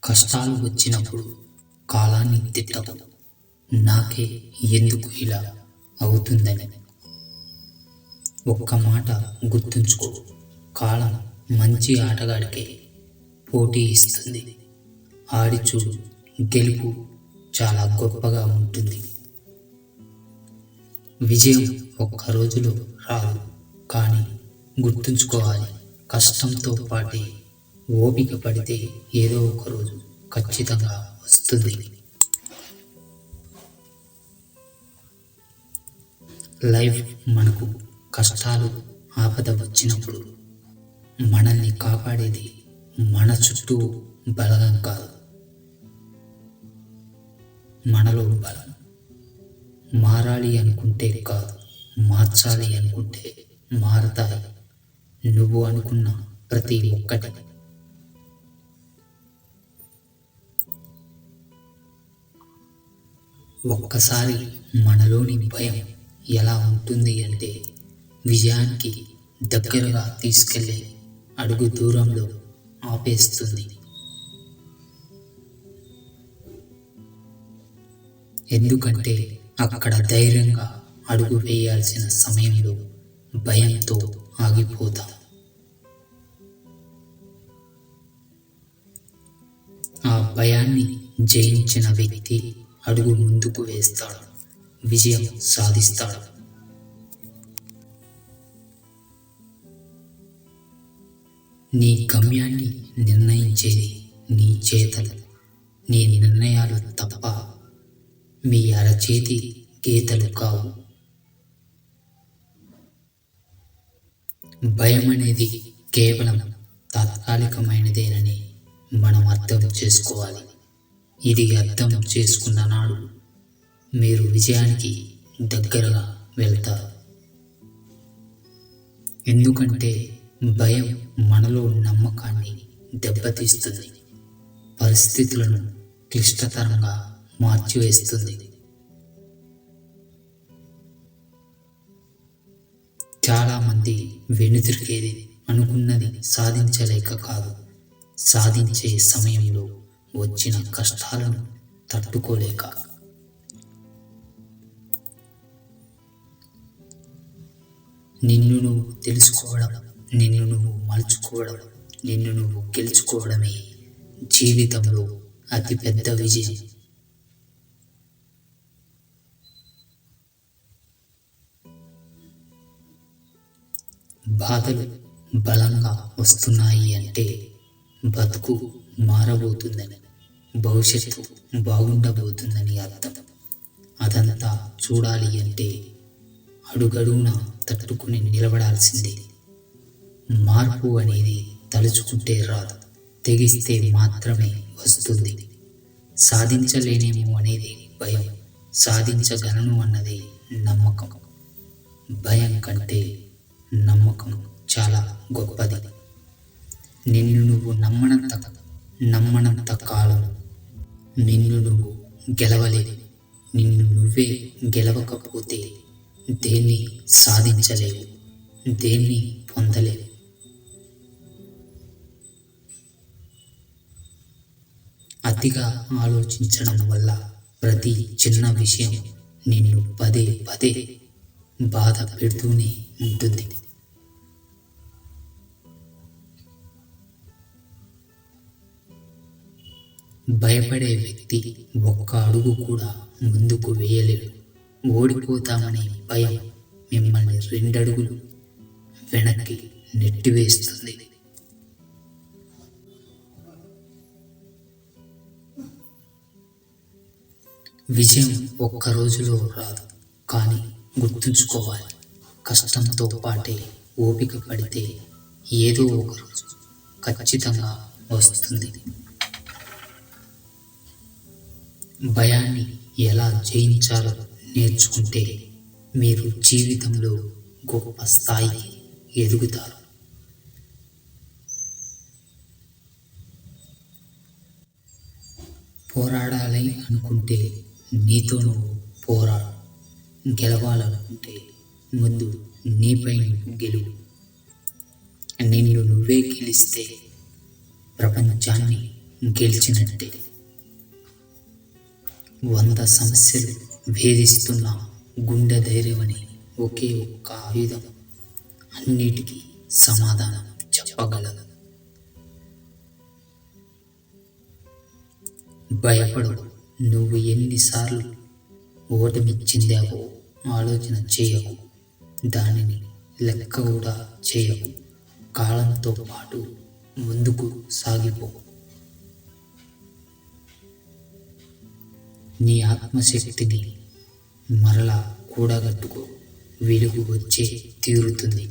కష్టాలు వచ్చినప్పుడు కాలాన్ని తిట్టకు, నాకే ఎందుకు ఇలా అవుతుందని. ఒక్క మాట గుర్తుంచుకో, కాలం మంచి ఆటగాడికే పోటీ ఇస్తుంది. ఆడి చూడు, గెలుపు చాలా గొప్పగా ఉంటుంది. విజయం ఒక్క రోజులో రాదు, కానీ గుర్తుంచుకోవాలి, కష్టంతో పాటే ఓపిక పడితే ఏదో ఒక రోజు ఖచ్చితంగా వస్తుంది. లైఫ్ మనకు కష్టాలు ఆపద వచ్చినప్పుడు మనల్ని కాపాడేది మన చుట్టూ బలగం కాదు, మనలో బలం. మారాలి అనుకుంటే కాదు, మార్చాలి అనుకుంటే మారతాయి నువ్వు అనుకున్న ప్రతి ఒక్కటి. ఒక్కసారి మనలోని భయం ఎలా ఉంటుంది అంటే, విజయానికి దగ్గరగా తీసుకెళ్లే అడుగు దూరంలో ఆపేస్తుంది. ఎందుకంటే అక్కడ ధైర్యంగా అడుగు వేయాల్సిన సమయంలో భయంతో ఆగిపోతాం. ఆ భయాన్ని జయించిన వ్యక్తి అడుగు ముందుకు వేస్తాడు, విజయం సాధిస్తాడు. నీ గమ్యాన్ని నిర్ణయించేది నీ చేతలు, నీ నిర్ణయాలు తప్ప మీ అరచేతి గీతలు కావు. భయం అనేది కేవలం తాత్కాలికమైనదేనని మనం అర్థం చేసుకోవాలి. ఇది అర్థం చేసుకున్న నాడు మీరు విజయానికి దగ్గరగా వెళ్తారు. ఎందుకంటే భయం మనలో నమ్మకాన్ని దెబ్బతీస్తుంది, పరిస్థితులను క్లిష్టతరంగా మార్చివేస్తుంది. చాలామంది వెనుదిరిగేది అనుకున్నది సాధించలేక కాదు, సాధించే సమయంలో వచ్చిన కష్టాలను తట్టుకోలేక. నిన్ను నువ్వు తెలుసుకోవడం, నిన్ను నువ్వు మలుచుకోవడం, నిన్ను నువ్వు గెలుచుకోవడమే జీవితంలో అతిపెద్ద విజయం. బాధలు బలంగా వస్తున్నాయి అంటే బతుకు మారబోతుందని, భవిష్యత్తు బాగుండబోతుందని అర్థం. అదంతా చూడాలి అంటే అడుగడుగునా తట్టుకుని నిలబడాల్సిందే. మార్పు అనేది తలుచుకుంటే రాదు, తెగిస్తే మాత్రమే వస్తుంది. సాధించలేనేమో అనేది భయం, సాధించగలను అన్నది నమ్మకం. భయం కంటే నమ్మకం చాలా గొప్పది. నిన్ను నువ్వు నమ్మనంత కాలం నిన్ను నువ్వు గెలవలేవు. నిన్ను నువ్వే గెలవకపోతే దేన్ని సాధించలేవు, దేన్ని పొందలేవు. అతిగా ఆలోచించడం వల్ల ప్రతి చిన్న విషయం నిన్ను పదే పదే బాధ పెడుతూనే ఉంటుంది. భయపడే వ్యక్తి ఒక్క అడుగు కూడా ముందుకు వేయలేడు. ఓడిపోతామనే భయం మిమ్మల్ని 2 అడుగులు వెనక్కి నెట్టివేస్తుంది. విజయం ఒక్క రోజులో రాదు, కానీ గుర్తుంచుకోవాలి, కష్టంతో పాటే ఓపిక పడితే ఏదో ఒక రోజు ఖచ్చితంగా వస్తుంది. భయాన్ని ఎలా జయించాలో నేర్చుకుంటే మీరు జీవితంలో గొప్ప స్థాయికి ఎదుగుతారు. పోరాడాలి అనుకుంటే నీతో నువ్వు పోరాడు, గెలవాలనుకుంటే ముందు నీపై నువ్వు గెలువు. నిన్ను నువ్వే గెలిస్తే ప్రపంచాన్ని గెలిచినట్టే. 100 సమస్యలు వేధిస్తున్న గుండె ధైర్యమనే ఒకే ఒక్క ఆయుధం అన్నిటికీ సమాధానం చెప్పగలదు. భయపడవు. నువ్వు ఎన్నిసార్లు ఓటమి చెందావో ఆలోచన చేయకు. దానిని లెక్క కూడా చేయకు. కాలంతో పాటు ముందుకు సాగిపో. నీ ఆత్మశక్తిని మరలా కూడగట్టుకో. వెలుగు వచ్చే తీరుతుంది.